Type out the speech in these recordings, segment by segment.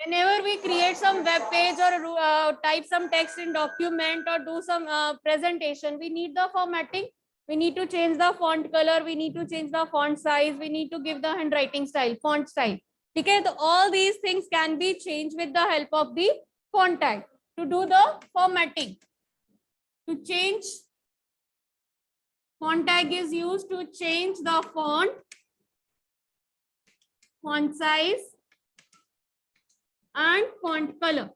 Whenever we create some web page or type some text in document or do some presentation, we need the formatting. We need to change the font color. We need to change the font size. We need to give the handwriting style, font style. Okay, so all these things can be changed with the help of the font tag to do the formatting. To change, font tag is used to change the font size, and font color.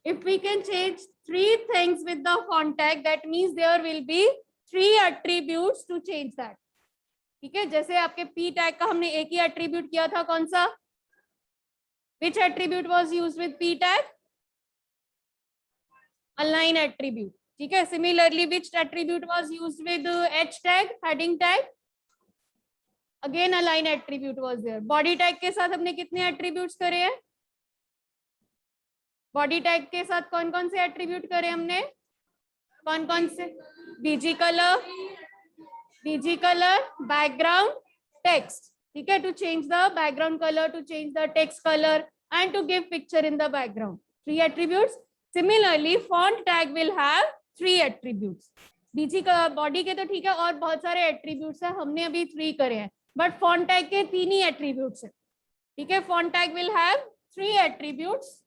If we can change 3 things with the font tag, that means there will be 3 attributes to change that. ठीक है, जैसे आपके p tag का हमने एक ही attribute किया था, कौन सा? Which attribute was used with p tag? Align attribute. ठीक है, similarly which attribute was used with h tag, heading tag? Again align attribute was there. Body tag के साथ हमने कितने attributes करे हैं? बॉडी टैग के साथ कौन कौन से एट्रीब्यूट करे हमने? कौन कौन से? BG colour, background, text. ठीक है, to change the background colour, to change the text colour and to give picture in the background. 3 attributes. Similarly font tag will have 3 attributes. BG का बॉडी के तो ठीक है, और बहुत सारे एट्रीब्यूट्स है, हमने अभी 3 करे हैं, बट फॉन्ट टैग के 3 ही एट्रीब्यूट्स है. ठीक है, font tag will have 3 attributes.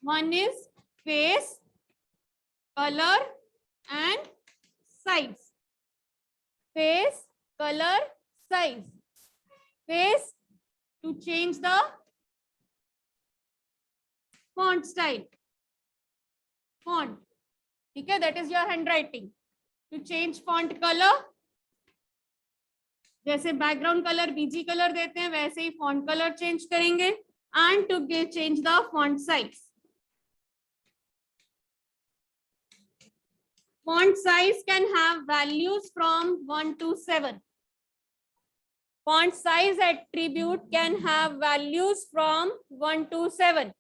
One is face, color and size. Face, color, size. Face to change the font style. Font. ठीक है, that is your handwriting. To change font color, जैसे background color BG color देते हैं, वैसे ही font color change करेंगे. And to change the font size. Font size can have values from 1 to 7. Font size attribute can have values from 1 to 7.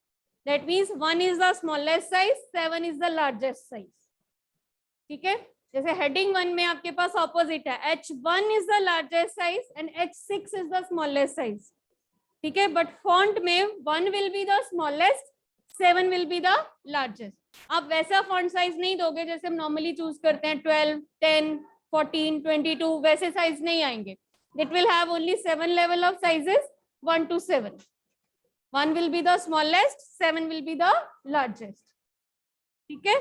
That means 1 is the smallest size, 7 is the largest size. ठीक है, जैसे heading 1 में आपके पास opposite है, H1 is the largest size and H6 is the smallest size. ठीक है, but font में 1 will be the smallest, 7 will be the largest. आप वैसा फॉन्ट साइज नहीं दोगे जैसे हम नॉर्मली चूज करते हैं, 12, 10, 14, 22, वैसे साइज नहीं आएंगे. It will have only 7 level of sizes, 1 to 7. 1 will be the smallest, 7 will be the largest. ठीक है.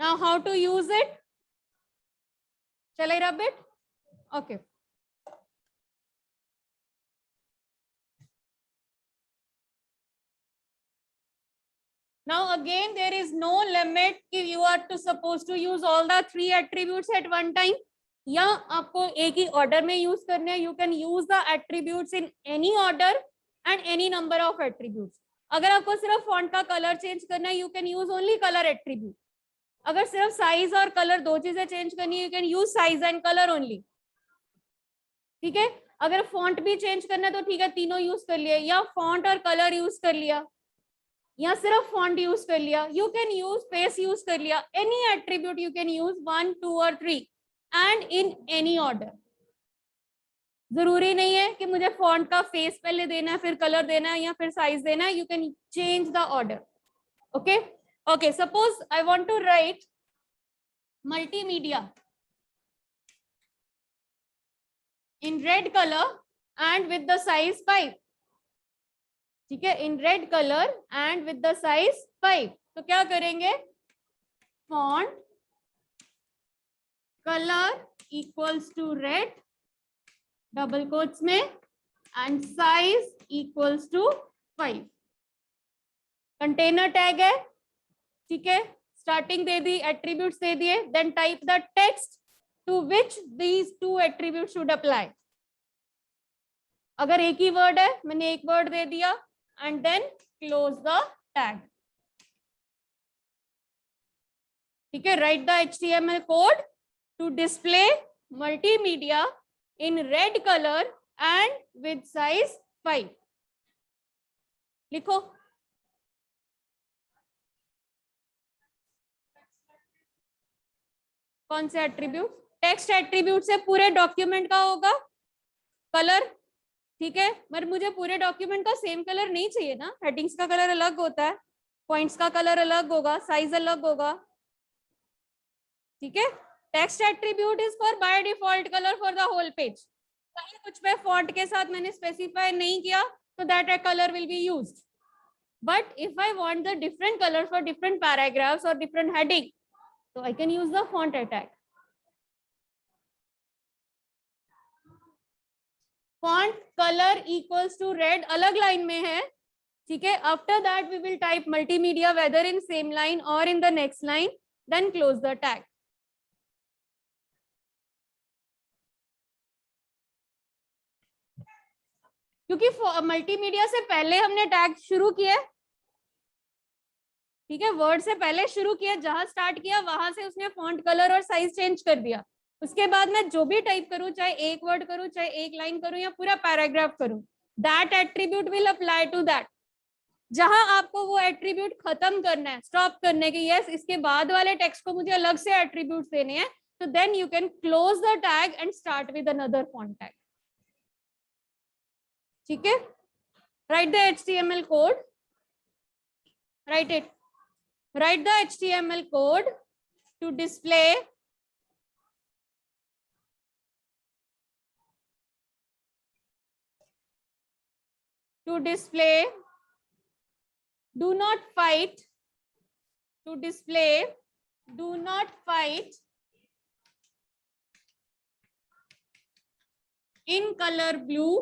Now how to use it? Shall I rub it? Okay. Now again, there is no limit if you are supposed to use all the 3 attributes at one time. या आपको एक ही order में use करने हैं. You can use the attributes in any order and any number of attributes. अगर आपको सिर्फ font का कलर चेंज करना है, you can use only color attribute. अगर सिर्फ साइज और कलर दो चीजें चेंज करनी है, you can use size and color only. ठीक है, अगर फॉन्ट भी चेंज करना है तो ठीक है, तीनों यूज कर लिए, या फॉन्ट और कलर यूज कर लिया, या सिर्फ फॉन्ट यूज कर लिया. You can use face use कर लिया. Any attribute you can use 1, 2 और 3 एंड इन एनी ऑर्डर. जरूरी नहीं है कि मुझे फॉन्ट का फेस पहले देना है, फिर कलर देना है, या फिर साइज देना है. You can change the order. Okay okay, suppose I want to write multimedia in red colour and with the size 5. ठीक है, in red colour and with the size 5. तो क्या करेंगे? Font colour equals to red double quotes में and size equals to 5. Container tag है. ठीक है, starting दे दी, एट्रीब्यूट्स दे दिए, then type the text to which these 2 attributes should apply. अगर एक ही वर्ड है, मैंने एक वर्ड दे दिया and then close the tag. ठीक है, write the HTML code to display multimedia in red color and with size 5. लिखो. कौन से एट्रीब्यूट? टेक्स्ट एट्रीब्यूट से पूरे डॉक्यूमेंट का होगा कलर, ठीक है, पर मुझे पूरे डॉक्यूमेंट का सेम कलर नहीं चाहिए ना, हेडिंग्स का कलर अलग होता है, पॉइंट्स का कलर अलग होगा, साइज अलग होगा, ठीक है। Text attribute is for by default colour for the whole page, कहीं कुछ पे फॉन्ट के साथ मैंने स्पेसिफाई नहीं किया तो that a colour will be used, but if I want the different colour for different paragraphs और डिफरेंट हेडिंग तो I can use the font a tag. Font colour equals to red अलग line में है, ठीक है। After that we will type multimedia whether in same line और in the next line, then close the tag. क्योंकि multimedia से पहले हमने टैग शुरू किया, ठीक है, वर्ड से पहले शुरू किया, जहां स्टार्ट किया वहां से उसने फॉन्ट कलर और साइज चेंज कर दिया। उसके बाद मैं जो भी टाइप करूं, चाहे एक वर्ड करूं, चाहे एक लाइन करूं या पूरा पैराग्राफ करूं, that attribute will apply to that. जहां आपको वो एट्रीब्यूट खत्म करना है, स्टॉप करने के, यस इसके बाद वाले टेक्स्ट को मुझे अलग से एट्रीब्यूट देने हैं, तो then you can close the tag and start with another font tag, ठीक है। Write the HTML code, write it, write the HTML code to display do not fight, to display do not fight in color blue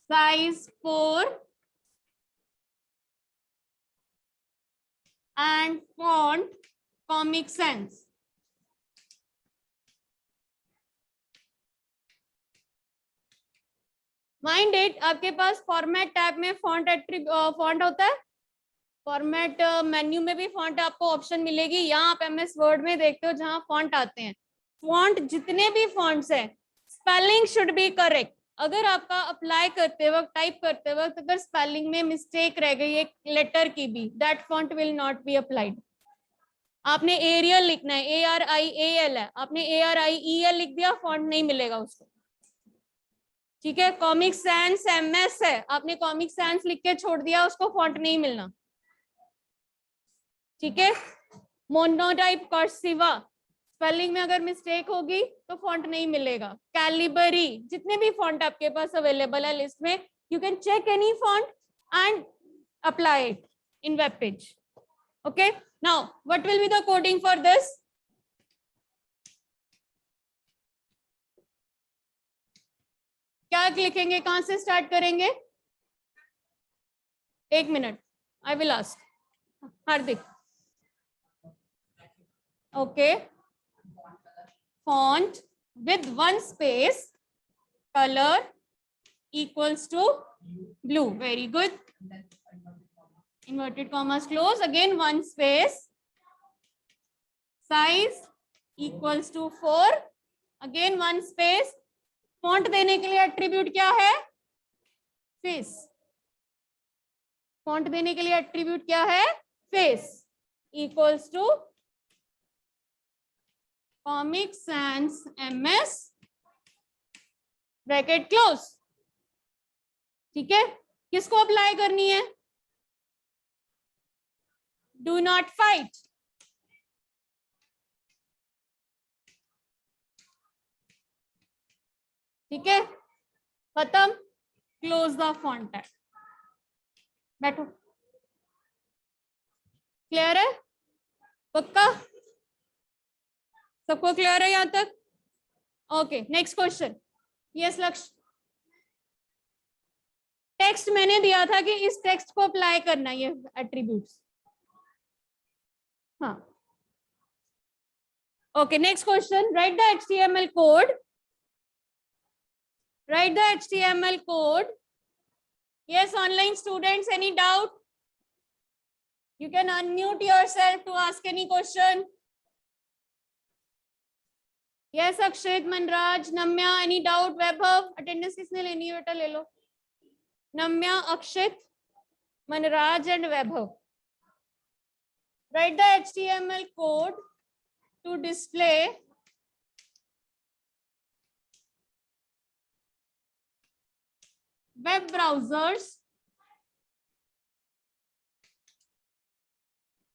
size 4 and font Comic Sans. Mind it, आपके पास format tab में font font होता है, format menu में भी font आपको option मिलेगी, यहाँ आप MS वर्ड में देखते हो जहां फॉन्ट आते हैं, फॉन्ट जितने भी फॉन्ट्स हैं स्पेलिंग शुड बी करेक्ट। अगर आपका अप्लाई करते वक्त, टाइप करते वक्त अगर स्पेलिंग में मिस्टेक रह गई एक लेटर की भी, that font will not be applied. आपने एरियल लिखना है, ARIAL है, आपने ARIEL लिख दिया, फॉन्ट नहीं मिलेगा उसको, ठीक है। कॉमिक सैंस MS है, आपने कॉमिक सैंस लिख के छोड़ दिया, उसको फॉन्ट नहीं मिलना, ठीक है। मोनोटाइप कर्सिवा, स्पेलिंग में अगर मिस्टेक होगी तो फॉन्ट नहीं मिलेगा। कैलिबरी, जितने भी फॉन्ट आपके पास अवेलेबल है लिस्ट में, you can check any font and apply it in web page, okay. Now what will be the coding for this? क्या लिखेंगे, कहां से स्टार्ट करेंगे? एक minute, I will ask Hardik. Okay, font with one space, color equals to blue, very good, inverted commas close, again one space, size equals to 4, again one space, font देने के लिए attribute क्या है? फेस, फॉन्ट देने के लिए attribute क्या है? Face, equals to Comic Sans MS bracket close, ठीक है। किसको अप्लाई करनी है? डू नॉट फाइट, ठीक है, खत्म, क्लोज द फॉन्ट टैग, बैठो, क्लियर है? पक्का सबको क्लियर है यहां तक? Okay, next question. यस लक्ष्य, टेक्स्ट मैंने दिया था कि इस टेक्स्ट को अप्लाई करना है, ये एट्रीब्यूट्स, हाँ। Okay, next question, right the HTML code, write the HTML code. Yes, online students, any doubt? You can unmute yourself to ask any question. Yes, Akshit, Manraj, Namya, any doubt? Vaibhav, attendance किसने लेनी है बेटा, ले लो। Namya, Akshit, Manraj and Vaibhav. Write the HTML code to display web browsers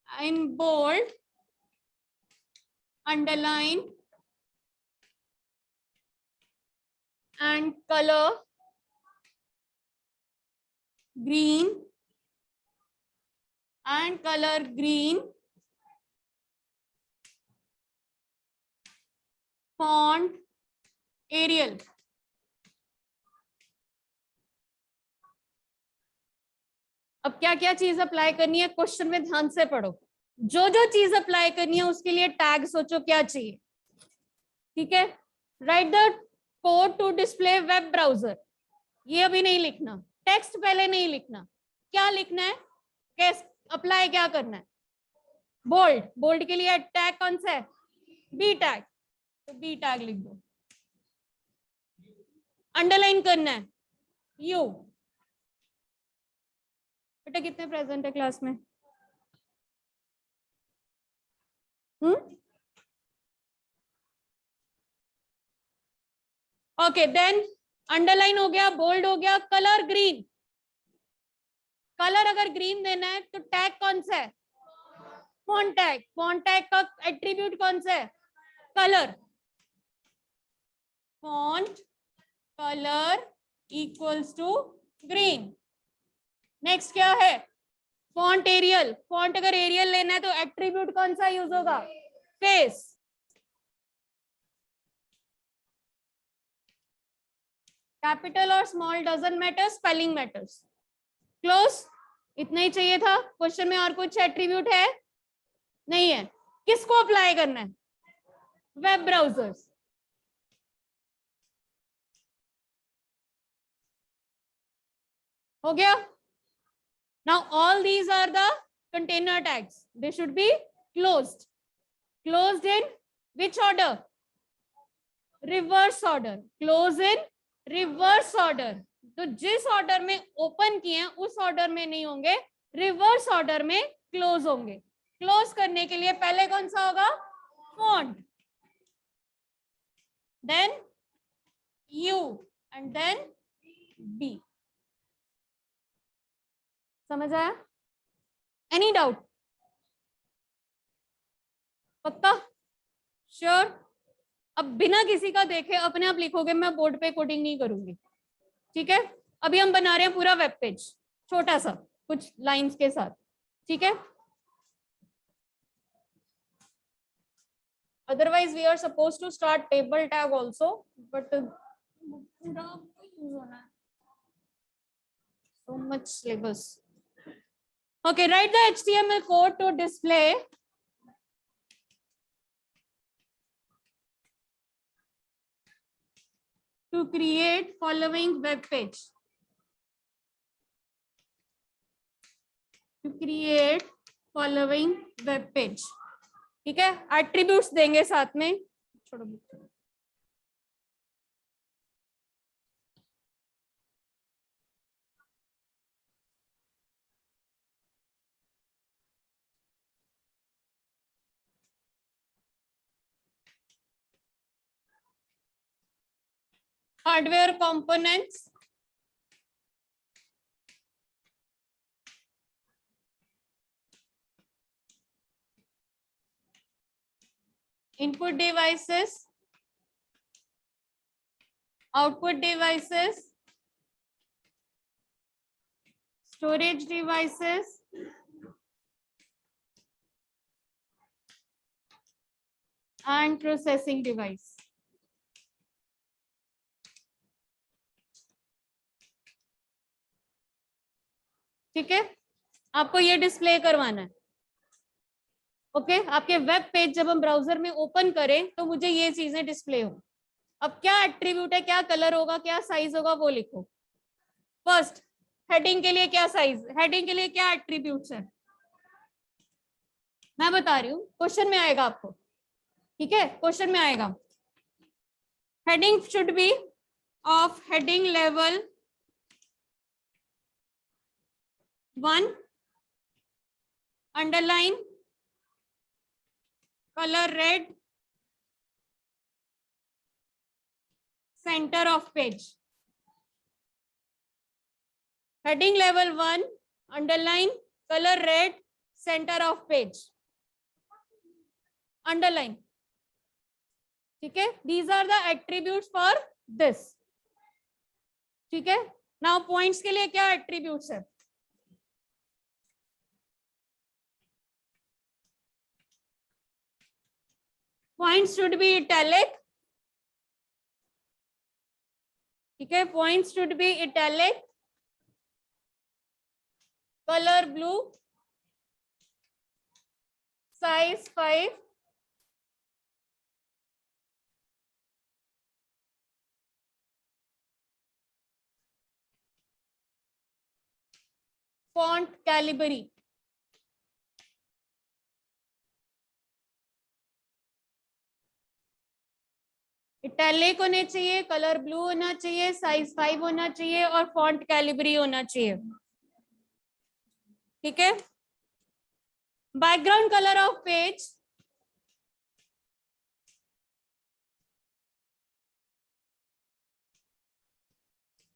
in bold, underline and color green and color green, font Arial. अब क्या क्या चीज apply करनी है, क्वेश्चन में ध्यान से पढ़ो। जो जो चीज अप्लाई करनी है उसके लिए टैग सोचो क्या चाहिए, ठीक है। Write the code to display web browser, ये अभी नहीं लिखना, टेक्स्ट पहले नहीं लिखना, क्या लिखना है, कैसे अप्लाई क्या करना है। बोल्ड, बोल्ड के लिए टैग कौन सा है, बी टैग, तो बी टैग लिख दो। अंडरलाइन करना है यू। बेटा कितने प्रेजेंट है क्लास में? ओके देन अंडरलाइन हो गया, बोल्ड हो गया, कलर ग्रीन। कलर अगर ग्रीन देना है तो टैग कौन सा है, फॉन्ट टैग। फॉन्ट टैग का एट्रीब्यूट कौन सा है, colour. Font colour equals to green. Next क्या है, फॉन्ट एरियल। फॉन्ट अगर एरियल लेना है तो एट्रीब्यूट कौन सा यूज होगा, फेस। कैपिटल और small doesn't matter, spelling matters. Close, इतना ही चाहिए था। क्वेश्चन में और कुछ एट्रीब्यूट है नहीं है। किसको अप्लाई करना है, वेब ब्राउजर्स। हो गया। Now all these are the container tags, they should be closed. Closed in which order, reverse order. Close in reverse order, तो जिस ऑर्डर में ओपन किए हैं उस ऑर्डर में नहीं होंगे, रिवर्स ऑर्डर में क्लोज होंगे। क्लोज करने के लिए पहले कौन सा होगा, font, then you and then b. समझ आया? Any doubt? पक्का, श्योर? अब बिना किसी का देखे अपने आप लिखोगे, मैं बोर्ड पे कोडिंग नहीं करूंगी, ठीक है। अभी हम बना रहे हैं पूरा वेब पेज, छोटा सा कुछ लाइंस के साथ, ठीक है। Otherwise we are supposed to start table tag also, but so much syllabus. Okay, write the HTML code to display to create following web page. To create following web page. ठीक है, attributes देंगे साथ में, छोड़ो। Hardware components, input devices, output devices, storage devices, and processing device. ठीक है, आपको ये डिस्प्ले करवाना है। ओके, आपके वेब पेज जब हम ब्राउजर में ओपन करें तो मुझे ये चीजें डिस्प्ले हो। अब क्या एट्रीब्यूट है, क्या कलर होगा, क्या साइज होगा, वो लिखो। फर्स्ट, हेडिंग के लिए क्या साइज, हेडिंग के लिए क्या एट्रीब्यूट्स है, मैं बता रही हूँ, क्वेश्चन में आएगा आपको, ठीक है, क्वेश्चन में आएगा। Heading should be of heading level 1, underline color red, center of page. Heading level 1, underline, color red, center of page. Underline. ठीक है, these are the attributes for this. ठीक है, now points के लिए क्या attributes है? Points should be italic. ठीक है, points should be italic, color blue, size 5, font Calibri. Italic होने चाहिए, कलर ब्लू होना चाहिए, साइज 5 होना चाहिए और फॉन्ट कैलिब्री होना चाहिए. ठीक है, background colour of page,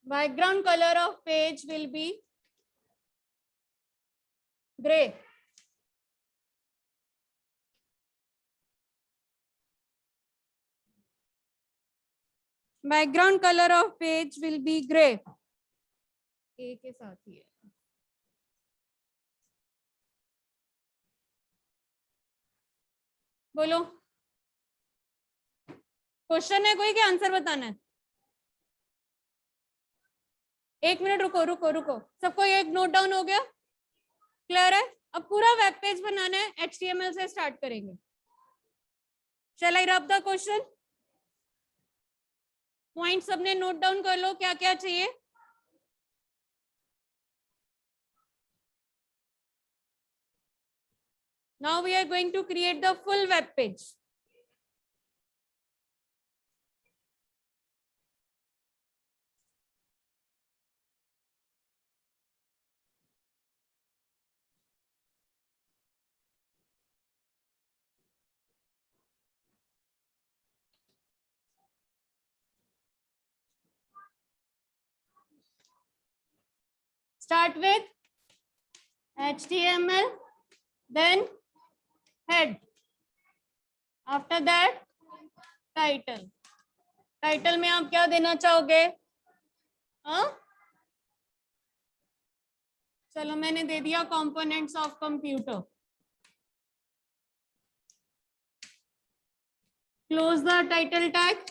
background color of page will be gray. Background color of page will be gray. A के साथ ही है. बोलो, क्वेश्चन है कोई, क्या आंसर बताना है? एक मिनट रुको रुको रुको, सबको एक नोट डाउन हो गया? क्लियर है? अब पूरा वेब पेज बनाना है, HTML से स्टार्ट करेंगे. Shall I rub the question? Point सबने नोट डाउन कर लो, क्या क्या चाहिए. Now we are going to create the full web page. Start with HTML, then head. After that, title. Title में आप क्या देना चाहोगे? हाँ, चलो मैंने दे दिया components of computer. Close the title tag.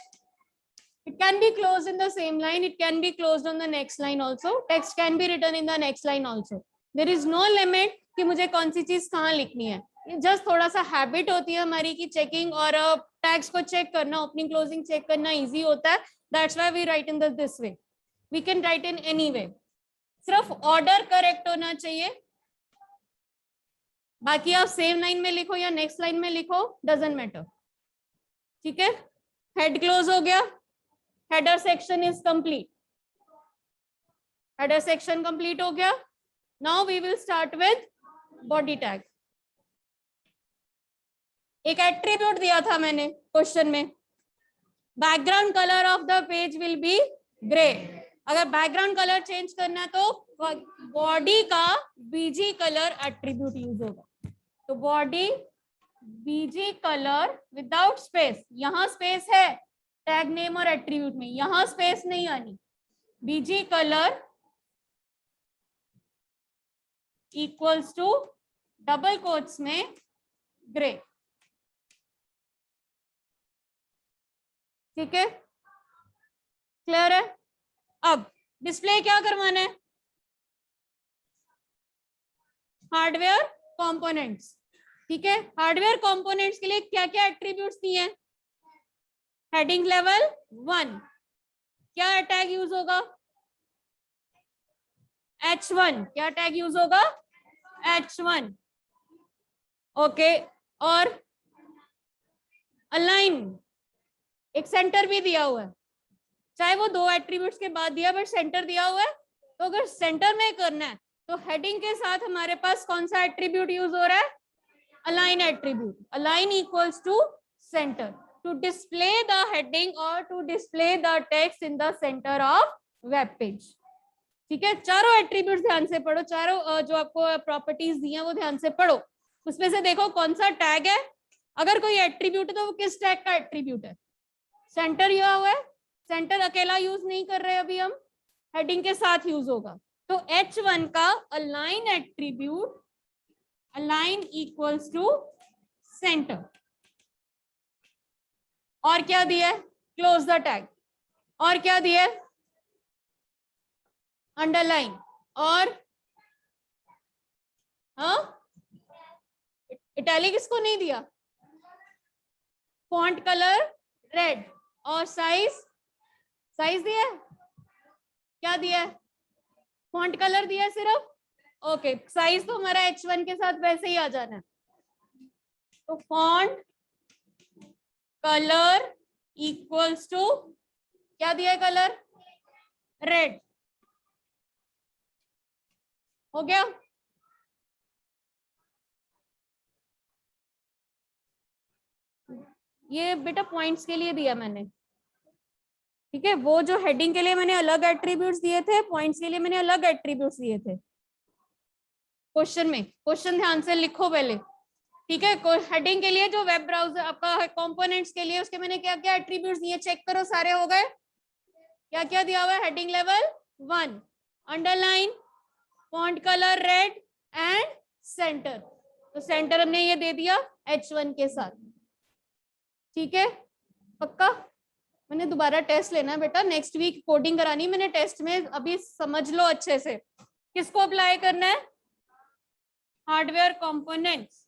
It can be closed in the same line. It can be closed on the next line also. Text can be written in the next line also. There is no limit कि मुझे कौन सी चीज कहाँ लिखनी है. Just थोड़ा सा habit होती है हमारी की चेकिंग और टैग्स को चेक करना, ओपनिंग क्लोजिंग चेक करना इजी होता है. That's why we write in this way. We can write in any way. सिर्फ ऑर्डर करेक्ट होना चाहिए, बाकी आप सेम लाइन में लिखो या नेक्स्ट लाइन में लिखो, डजंट मैटर. ठीक है, हेड क्लोज हो गया. Header section is complete. Header section complete हो गया. Now we will start with body tag. एक एट्रीब्यूट दिया था मैंने क्वेश्चन में, background colour of the page will be grey. अगर बैकग्राउंड कलर चेंज करना है तो बॉडी का बीजी कलर एट्रीब्यूट यूज होगा. तो body BG colour without space. यहां स्पेस है टैग नेम और एट्रीब्यूट में, यहां स्पेस नहीं आनी. BG colour equals to double quotes में ग्रे. ठीक है, क्लियर है? अब डिस्प्ले क्या करवाना है? Hardware components. ठीक है, हार्डवेयर कंपोनेंट्स के लिए क्या क्या एट्रीब्यूट्स दिए हैं? हेडिंग लेवल 1, क्या टैग यूज होगा? H1. क्या टैग यूज होगा? H1. ओके, और अलाइन, एक सेंटर भी दिया हुआ है, चाहे वो दो एट्रीब्यूट्स के बाद दिया बट सेंटर दिया हुआ है. तो अगर सेंटर में करना है तो हेडिंग के साथ हमारे पास कौन सा एट्रीब्यूट यूज हो रहा है? Align. align attribute. Align equals to center. To display the heading or to display the text in the center of web page. ठीक है, चारों एट्रीब्यूट्स ध्यान से पढ़ो, चारों जो आपको प्रॉपर्टीज दी हैं वो ध्यान से पढ़ो. उसमें से देखो कौन सा टैग है. अगर कोई एट्रीब्यूट है तो वो किस टैग का एट्रीब्यूट है. सेंटर यह हुआ है, सेंटर अकेला यूज नहीं कर रहे अभी हम, हेडिंग के साथ यूज होगा. तो H1 का align attribute, align equals to centre. और क्या दिया है, क्लोज द टैग. और क्या दिया है, अंडरलाइन. और इटैलिक इसको नहीं दिया. Font colour red. और साइज, साइज दिया है, क्या दिया है, फॉन्ट कलर दिया है सिर्फ. ओके, साइज तो हमारा H1 के साथ वैसे ही आ जाना है. तो फॉन्ट कलर इक्वल्स टू क्या दिया है, कलर रेड. हो गया. ये बेटा पॉइंट्स के लिए दिया मैंने, ठीक है. वो जो हेडिंग के लिए मैंने अलग एट्रीब्यूट्स दिए थे, पॉइंट्स के लिए मैंने अलग एट्रीब्यूट्स दिए थे. क्वेश्चन में, क्वेश्चन ध्यान से लिखो पहले, ठीक है. हेडिंग के लिए जो वेब ब्राउजर आपका कंपोनेंट्स के लिए, उसके मैंने क्या क्या एट्रीब्यूट्स दिए, चेक करो सारे हो गए. क्या क्या दिया हुआ है, heading level 1, underline, font colour red and centre. तो सेंटर हमने ये दे दिया H1 के साथ. ठीक है, पक्का. मैंने दोबारा टेस्ट लेना है बेटा, नेक्स्ट वीक कोडिंग करानी मैंने टेस्ट में. अभी समझ लो अच्छे से किसको अप्लाई करना है, हार्डवेयर कंपोनेंट्स.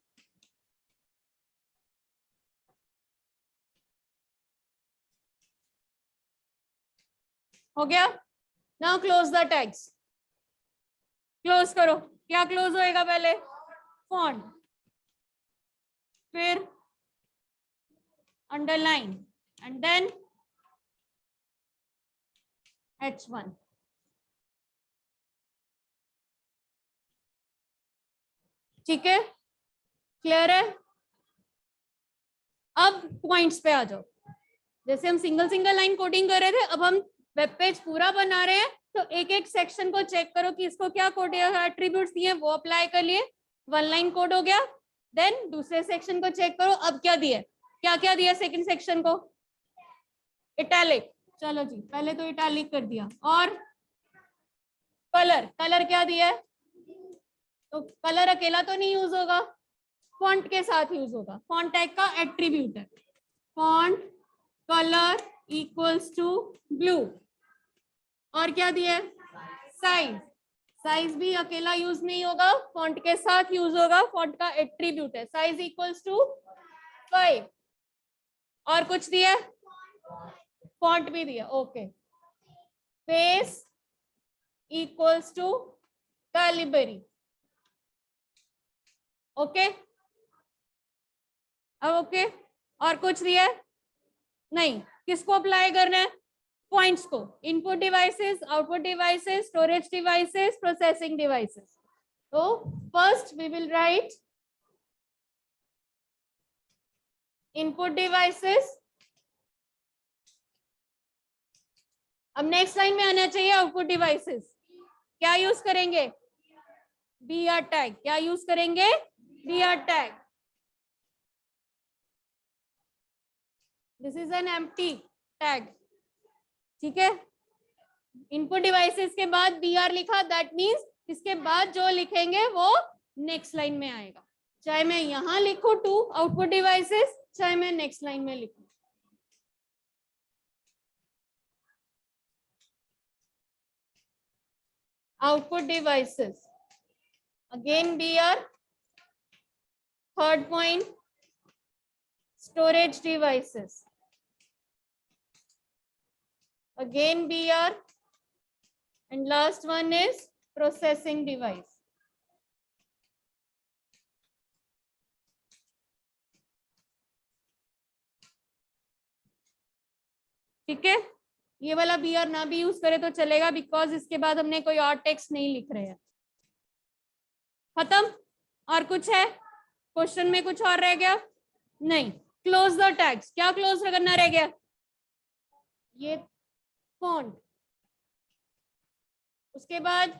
हो गया. Now close the tags. Close करो. क्या क्लोज होएगा, पहले फॉन्ट, फिर अंडरलाइन एंड देन H1. ठीक है, क्लियर है. अब पॉइंट्स पे आ जाओ. जैसे हम सिंगल सिंगल लाइन कोडिंग कर रहे थे, अब हम वेब पेज पूरा बना रहे हैं. तो एक एक सेक्शन को चेक करो कि इसको क्या कोड एट्रीब्यूट्स दिए, वो अप्लाई कर लिए, 1 लाइन कोड हो गया. देन दूसरे सेक्शन को चेक करो, अब क्या दिया, क्या क्या दिया सेकंड सेक्शन को, इटैलिक. चलो जी, पहले तो इटैलिक कर दिया. और कलर, कलर क्या दिया है, तो कलर अकेला तो नहीं यूज होगा, फॉन्ट के साथ यूज होगा. फॉन्ट टैग का एट्रीब्यूट है. Font colour equals to blue. और क्या दिया है, साइज. साइज भी अकेला यूज नहीं होगा, फॉन्ट के साथ यूज होगा, फॉन्ट का एट्रीब्यूट है. Size equals to 5. और कुछ दिया, फॉन्ट भी दिया. Okay, face equals to Calibri. Okay, अब ओके. और कुछ दिया नहीं. किसको अप्लाई करना है, पॉइंट्स को. Input devices, output devices, storage devices, processing devices. तो first we will write input devices. अब नेक्स्ट लाइन में आना चाहिए आउटपुट डिवाइसेस. क्या यूज करेंगे, BR टैग. क्या यूज करेंगे, BR tag. This is an empty tag. ठीक है, इनपुट डिवाइसेस के बाद BR लिखा, दैट मीन्स इसके बाद जो लिखेंगे वो नेक्स्ट लाइन में आएगा. चाहे मैं यहां लिखूं 2 आउटपुट डिवाइसेस, चाहे मैं नेक्स्ट लाइन में लिखूं. Output devices, again BR. Third point, storage devices, again BR. and last one is processing device. ठीक है, ये वाला BR ना भी यूज करे तो चलेगा, बिकॉज इसके बाद हमने कोई और टेक्स्ट नहीं लिख रहे हैं. खत्म. और कुछ है, क्वेश्चन में कुछ और रह गया? नहीं. Close the tags. क्या क्लोज करना रह गया? ये फॉन्ट, उसके बाद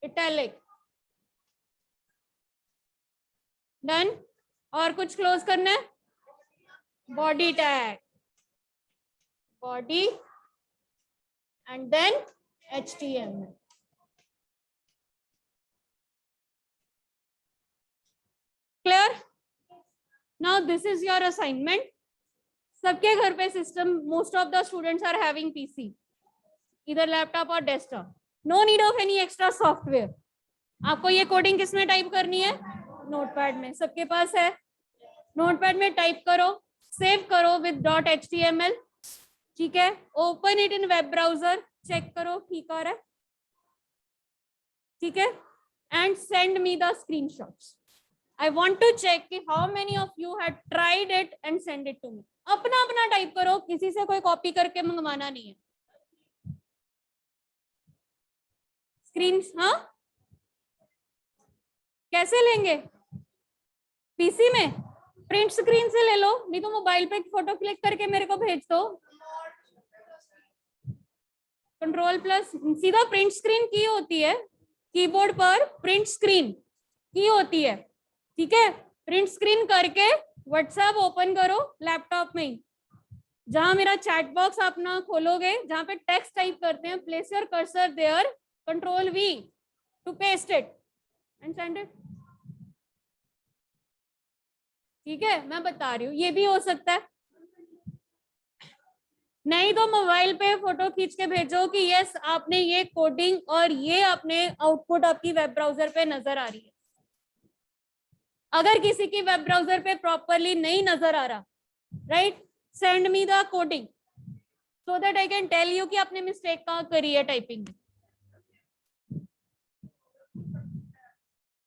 इटैलिक, डन. और कुछ क्लोज करना है? Body tag, body end then HTML. Clear? Now this is your assignment. सबके घर पे system, most of the students are having PC, इधर लैपटॉप और desktop. No need of any extra software. आपको ये कोडिंग किस में टाइप करनी है? नोटपैड में. सबके पास है? नोटपैड में टाइप करो, सेव करो विद .html. ठीक है. Open it in web browser, check करो ठीक आ रहा है. ठीक है. And send me the screenshots. I want to check कि how many of you had tried it and send it to me. अपना अपना टाइप करो, किसी से कोई कॉपी करके मंगवाना नहीं है. स्क्रीन, हाँ कैसे लेंगे? पीसी में प्रिंट स्क्रीन से ले लो, नहीं तो मोबाइल पे फोटो क्लिक करके मेरे को भेज दो. Ctrl+ सीधा प्रिंट स्क्रीन की होती है. कीबोर्ड पर प्रिंट स्क्रीन की होती है. ठीक है. प्रिंट स्क्रीन करके व्हाट्सएप ओपन करो लैपटॉप में ही. जहां मेरा चैट बॉक्स आप ना खोलोगे, जहां पे टेक्स्ट टाइप करते हैं, place your cursor there, Ctrl+V to paste it and send it. ठीक है. मैं बता रही हूँ, ये भी हो सकता है. नहीं तो मोबाइल पे फोटो खींच के भेजो कि यस आपने ये कोडिंग और ये आपने आउटपुट आपकी वेब ब्राउजर पे नजर आ रही है. अगर किसी की वेब ब्राउजर पे प्रॉपरली नहीं नजर आ रहा, right, send me the coding so that I can tell you कि आपने मिस्टेक कहाँ करी है टाइपिंग में.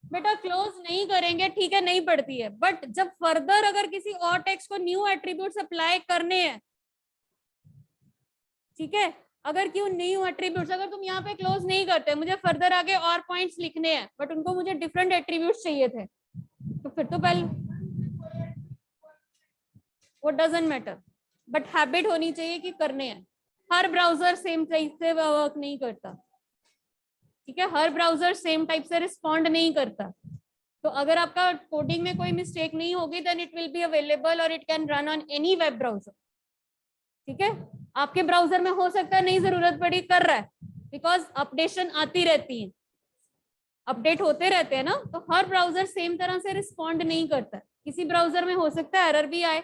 बेटा क्लोज नहीं करेंगे, ठीक है, नहीं पड़ती है. बट जब फर्दर अगर किसी और टेक्स्ट को न्यू एट्रीब्यूट्स अप्लाई करने हैं, ठीक है, अगर क्यों न्यू एट्रीब्यूट्स, अगर तुम यहाँ पे क्लोज नहीं करते, मुझे फर्दर आगे और पॉइंट्स लिखने हैं बट उनको मुझे डिफरेंट एट्रीब्यूट्स चाहिए थे, तो फिर तो पहले वो डजंट मैटर. बट हैबिट होनी चाहिए कि करने हैं. हर ब्राउजर सेम टाइप से वर्क नहीं करता. ठीक है. हर ब्राउजर सेम टाइप से रिस्पॉन्ड नहीं करता. तो अगर आपका कोडिंग में कोई मिस्टेक नहीं होगी, then it will be available और it can run on any web browser. ठीक है. आपके ब्राउजर में हो सकता है नहीं जरूरत पड़ी, कर रहा है, बिकॉज अपडेशन आती रहती है, अपडेट होते रहते हैं ना. तो हर ब्राउजर सेम तरह से रिस्पॉन्ड नहीं करता. किसी ब्राउजर में हो सकता है एरर भी आए.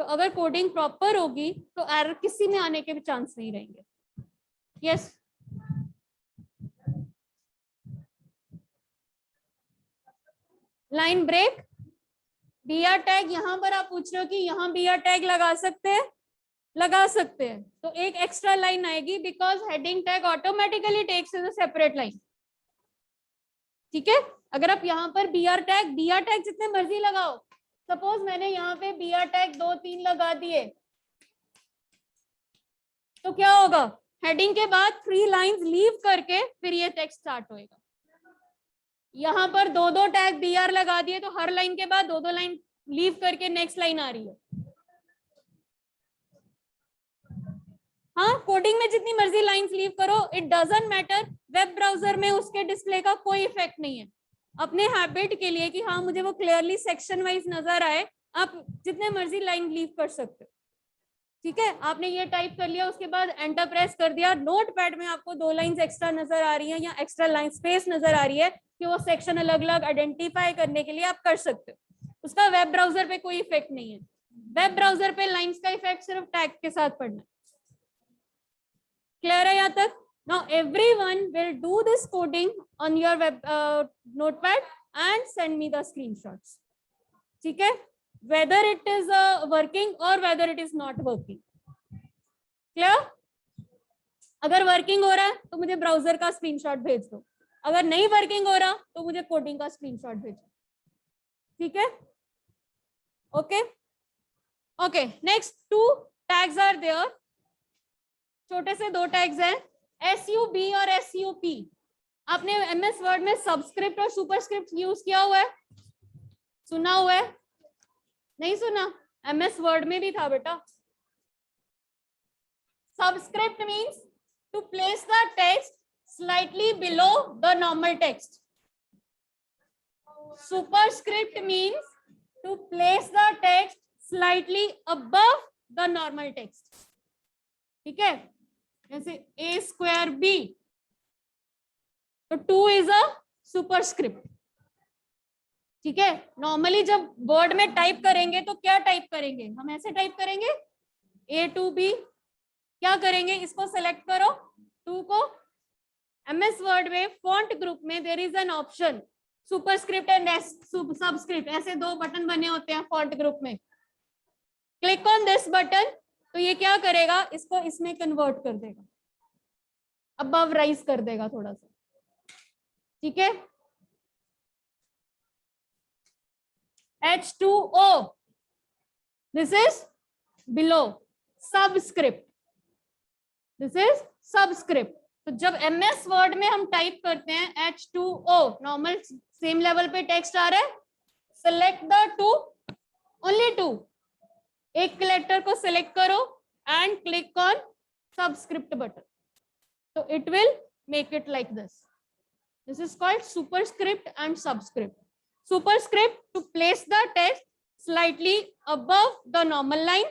तो अगर कोडिंग प्रॉपर होगी तो एरर किसी में आने के भी चांस नहीं रहेंगे. Yes. Line break, BR tag, यहां पर आप पूछ रहे हो कि यहाँ BR टैग लगा सकते हैं? लगा सकते हैं. तो एक एक्स्ट्रा लाइन आएगी, because heading tag automatically takes is a separate line. ठीक है. अगर आप यहाँ पर BR टैग जितने मर्जी लगाओ, सपोज मैंने यहाँ पे BR टैग 2-3 लगा दिए, तो क्या होगा? हेडिंग के बाद 3 लाइंस लीव करके फिर ये टेक्स्ट स्टार्ट होएगा. यहाँ पर 2-2 टैग BR लगा दिए, तो हर लाइन के बाद 2-2 लाइन लीव करके नेक्स्ट लाइन आ रही है. हाँ, कोडिंग में जितनी मर्जी लाइंस लीव करो, it doesn't matter. Web browser में उसके डिस्प्ले का कोई इफेक्ट नहीं है. अपने हैबिट के लिए कि हाँ मुझे वो क्लियरली सेक्शन वाइज नजर आए, आप जितने मर्जी लाइन लीव कर सकते हो. ठीक है. आपने ये टाइप कर लिया, उसके बाद एंटर प्रेस कर दिया, नोटपैड में आपको 2 लाइंस एक्स्ट्रा नजर आ रही है या एक्स्ट्रा लाइन स्पेस नजर आ रही है कि वो सेक्शन अलग अलग आइडेंटिफाई करने के लिए आप कर सकते हो. उसका वेब ब्राउजर पे कोई इफेक्ट नहीं है. वेब ब्राउजर पे लाइंस का इफेक्ट सिर्फ टैग के साथ पड़ना है. क्लियर है यहाँ तक? Now everyone will do this coding on your web notepad and send me the screenshots. ठीक है. Whether it is working or whether it is not working. Clear? अगर वर्किंग हो रहा है तो मुझे ब्राउजर का स्क्रीनशॉट भेज दो. अगर नहीं वर्किंग हो रहा तो मुझे कोडिंग का स्क्रीनशॉट भेजो. ठीक है. Okay. Okay. Next 2 tags are there. छोटे से 2 टैग्स हैं, SUB और SUP. आपने एमएस वर्ड में सबस्क्रिप्ट और सुपरस्क्रिप्ट यूज किया हुआ है, सुना हुआ है? नहीं सुना? एमएस वर्ड में भी था बेटा. Subscript means to place the text slightly below the normal text. Superscript means to place the text slightly above the normal text. ठीक है, जैसे a स्क्वायर b, तो 2 इज अ सुपरस्क्रिप्ट. ठीक है, नॉर्मली जब वर्ड में टाइप करेंगे तो क्या टाइप करेंगे? हम ऐसे टाइप करेंगे a to b. क्या करेंगे? इसको सेलेक्ट करो 2 को. एमएस वर्ड में फॉन्ट ग्रुप में there is an option superscript and subscript. ऐसे 2 बटन बने होते हैं फॉन्ट ग्रुप में. क्लिक ऑन दिस बटन, तो ये क्या करेगा? इसको इसमें कन्वर्ट कर देगा, अबव राइज कर देगा थोड़ा सा. ठीक है, H2O, this is below. Subscript, this is subscript. तो जब MS वर्ड में हम टाइप करते हैं H2O, नॉर्मल सेम लेवल पे टेक्स्ट आ रहा है, सेलेक्ट द 2, ओनली 2. एक कलेक्टर को सिलेक्ट करो and click on subscript button, तो it will make it like this. This is called superscript and subscript. Superscript to place the text slightly above the normal line.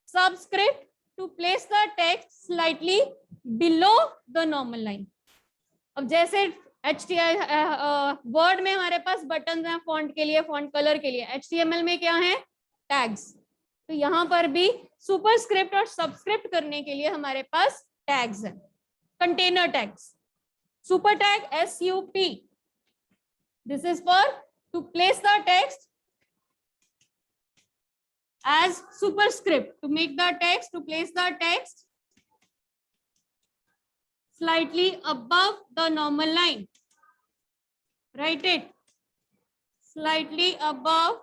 Subscript to place the text slightly below the normal line. अब जैसे word में हमारे पास button हैं font के लिए, font colour के लिए. HTML में क्या है? टैग्स. तो यहाँ पर भी सुपरस्क्रिप्ट और सबस्क्रिप्ट करने के लिए हमारे पास टैग्स हैं, container tags. Super tag SUP, this is for to place the text as superscript, to make the text, to place the text slightly above the normal line. Write it, slightly above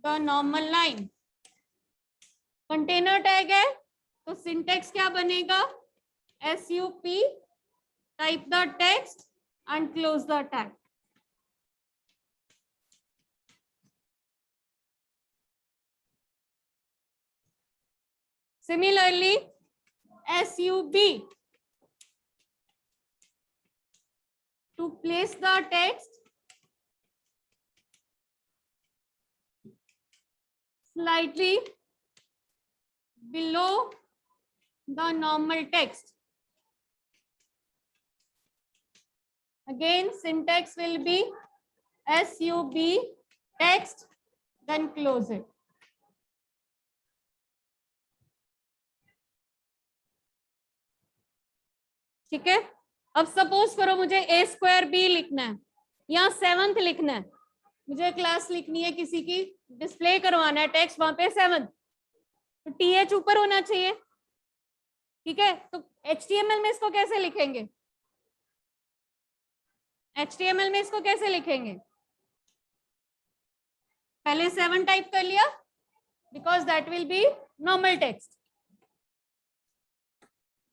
the normal line. Container tag है तो syntax क्या बनेगा? SUP, type the text and close the tag. Similarly, SUB, to place the text slightly below the normal text. Again, syntax will be SUB, text, then close it. ठीक है, अब suppose करो मुझे a square b लिखना है या 7th लिखना है. मुझे क्लास लिखनी है किसी की, डिस्प्ले करवाना है टेक्स्ट वहां पे 7th, तो TH ऊपर होना चाहिए. ठीक है, तो HTML में इसको कैसे लिखेंगे? HTML में इसको कैसे लिखेंगे? पहले 7 टाइप कर लिया, because that will be normal text.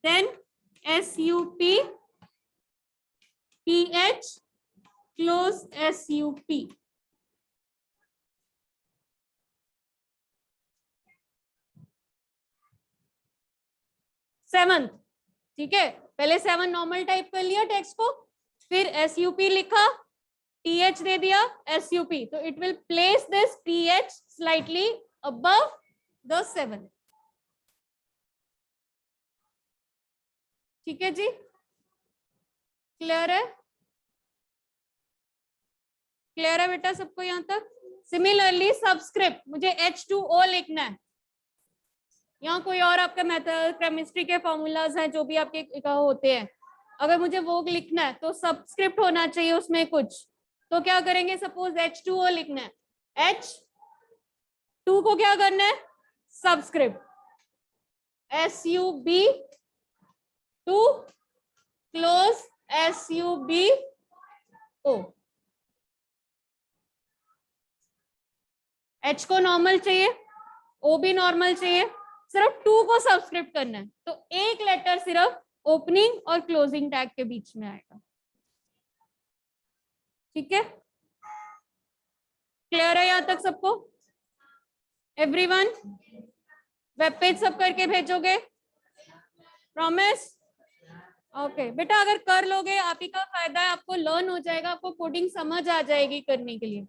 Then SUP, TH, close SUP. Seventh. ठीक है, पहले 7 नॉर्मल टाइप कर लिया टेक्स्ट को, फिर SUP लिखा, TH दे दिया, SUP, तो it will place this TH slightly above the 7. ठीक है जी, क्लियर है? क्लियर है बेटा सबको यहाँ तक? सिमिलरली सबस्क्रिप्ट, मुझे H2O लिखना है. यहाँ कोई और आपका मेथड, केमिस्ट्री के फॉर्मूलाज हैं जो भी आपके होते हैं, अगर मुझे वो लिखना है तो सबस्क्रिप्ट होना चाहिए उसमें कुछ. तो क्या करेंगे? सपोज H2O लिखना है, H2 को क्या करना है? Subscript. SUB to close SUBO. H को नॉर्मल चाहिए, O भी नॉर्मल चाहिए, सिर्फ 2 को सबस्क्रिप्ट करना है, तो एक लेटर सिर्फ ओपनिंग और क्लोजिंग टैग के बीच में आएगा. ठीक है, क्लियर है यहाँ तक सबको? एवरीवन वेब पेज सब करके भेजोगे? प्रॉमिस? ओके बेटा, अगर कर लोगे आप ही का फायदा है, आपको लर्न हो जाएगा, आपको कोडिंग समझ आ जाएगी करने के लिए।